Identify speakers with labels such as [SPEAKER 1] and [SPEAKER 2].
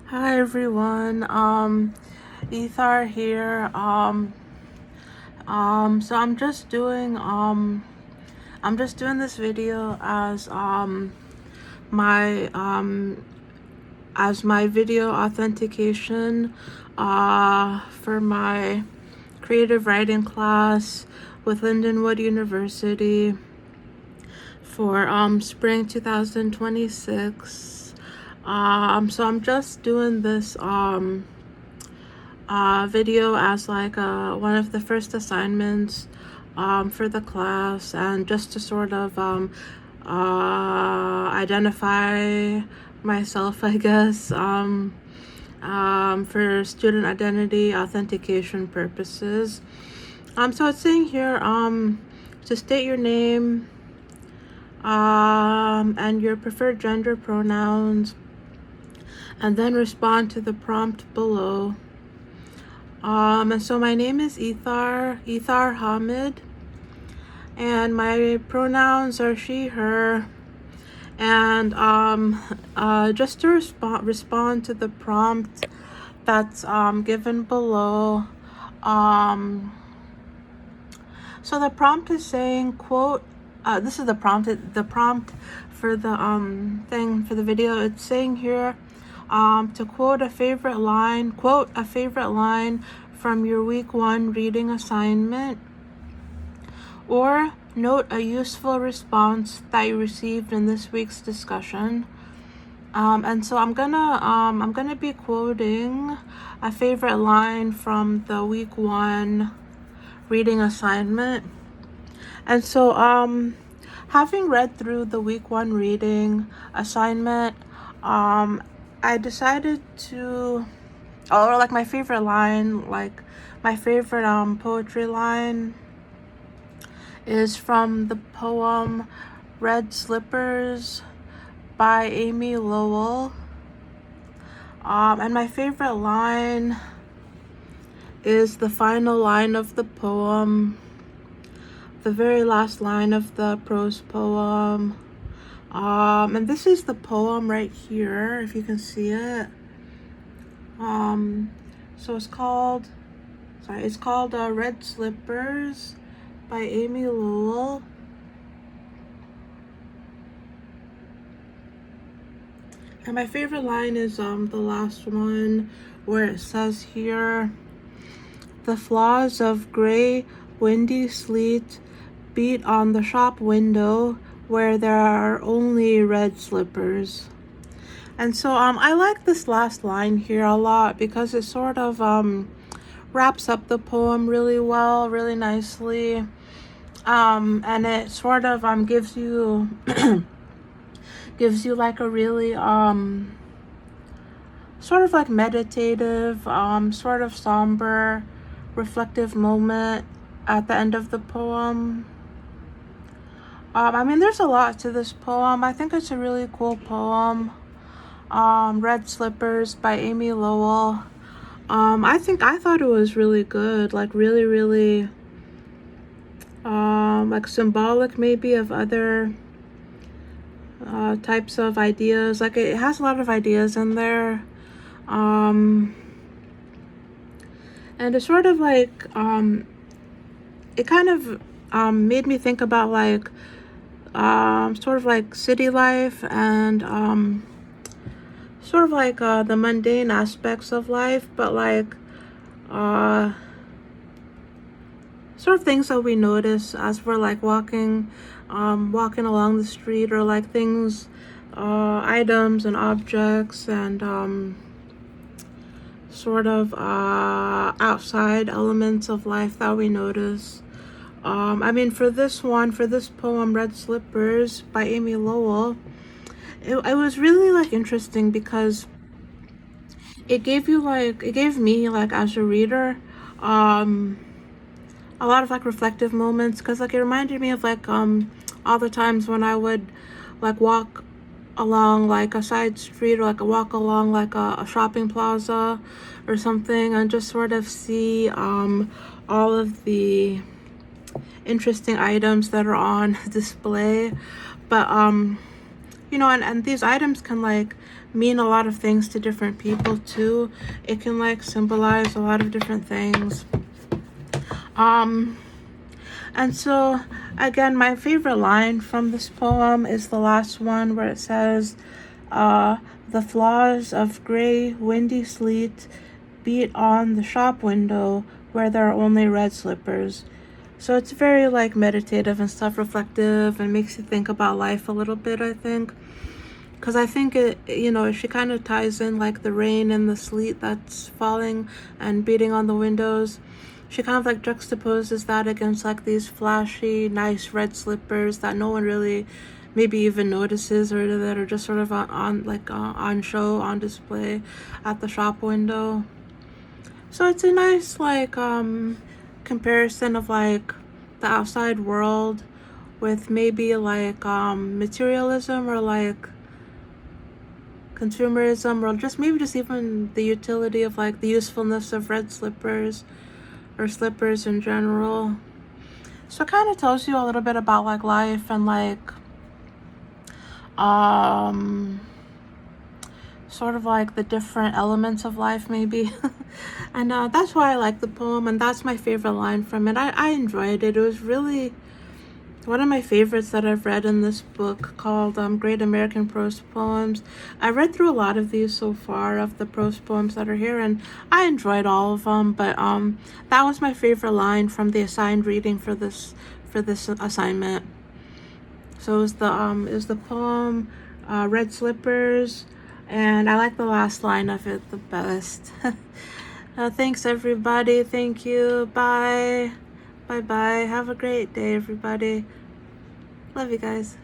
[SPEAKER 1] Hi everyone. Ethar here. So I'm just doing this video my as my video authentication for my creative writing class with Lindenwood University for spring 2026. So I'm just doing this video as like one of the first assignments for the class, and just to sort of identify myself, I guess, for student identity authentication purposes. So it's saying here to state your name and your preferred gender pronouns, and then respond to the prompt below. And so my name is Ethar Hamid, and my pronouns are she, her, and just to respond to the prompt that's given below. So the prompt is saying, quote, this is the prompt for the thing for the video. It's saying here to quote a favorite line from your week 1 reading assignment, or note a useful response that you received in this week's discussion. And so I'm gonna be quoting a favorite line from the week 1 reading assignment. And so having read through the week 1 reading assignment, I decided to, or like my favorite line, like my favorite poetry line is from the poem Red Slippers by Amy Lowell. And my favorite line is the final line of the poem, the very last line of the prose poem. And this is the poem right here, if you can see it. So it's called Red Slippers by Amy Lowell. And my favorite line is the last one, where it says here, the flaws of gray, windy sleet beat on the shop window where there are only red slippers. And so I like this last line here a lot, because it sort of wraps up the poem really well, really nicely. And it sort of gives you gives you like a really sort of like meditative, sort of somber, reflective moment at the end of the poem. I mean, there's a lot to this poem. I think it's a really cool poem. Red Slippers by Amy Lowell. I thought it was really good, like really like symbolic maybe of other types of ideas. Like it has a lot of ideas in there. And it's sort of like it kind of made me think about like sort of like city life, and sort of like the mundane aspects of life, but like sort of things that we notice as we're like walking along the street, or like things, items and objects, and sort of outside elements of life that we notice. I mean, for this poem, Red Slippers by Amy Lowell, it was really like interesting, because it gave me like, as a reader, a lot of like reflective moments, because like it reminded me of like all the times when I would like walk along like a side street, or like walk along like a shopping plaza or something, and just sort of see all of the interesting items that are on display. But you know, and these items can like mean a lot of things to different people too. It can like symbolize a lot of different things. And so again, my favorite line from this poem is the last one where it says, the flaws of gray, windy sleet beat on the shop window where there are only red slippers. So it's very like meditative and self-reflective and makes you think about life a little bit, I think. Because I think it, she kind of ties in like the rain and the sleet that's falling and beating on the windows. She kind of like juxtaposes that against like these flashy, nice red slippers that no one really maybe even notices, or that are just sort of on show, on display at the shop window. So it's a nice like comparison of like the outside world with maybe like materialism or like consumerism, or just maybe just even the utility of like the usefulness of red slippers or slippers in general. So it kind of tells you a little bit about like life and like sort of like the different elements of life maybe. And that's why I like the poem, and that's my favorite line from it. I enjoyed it. It was really one of my favorites that I've read in this book called Great American Prose Poems. I read through a lot of these so far, of the prose poems that are here, and I enjoyed all of them, but that was my favorite line from the assigned reading for this assignment. So it was the poem Red Slippers, and I like the last line of it the best. Thanks everybody. Thank you. Bye. Bye bye. Have a great day, everybody. Love you guys.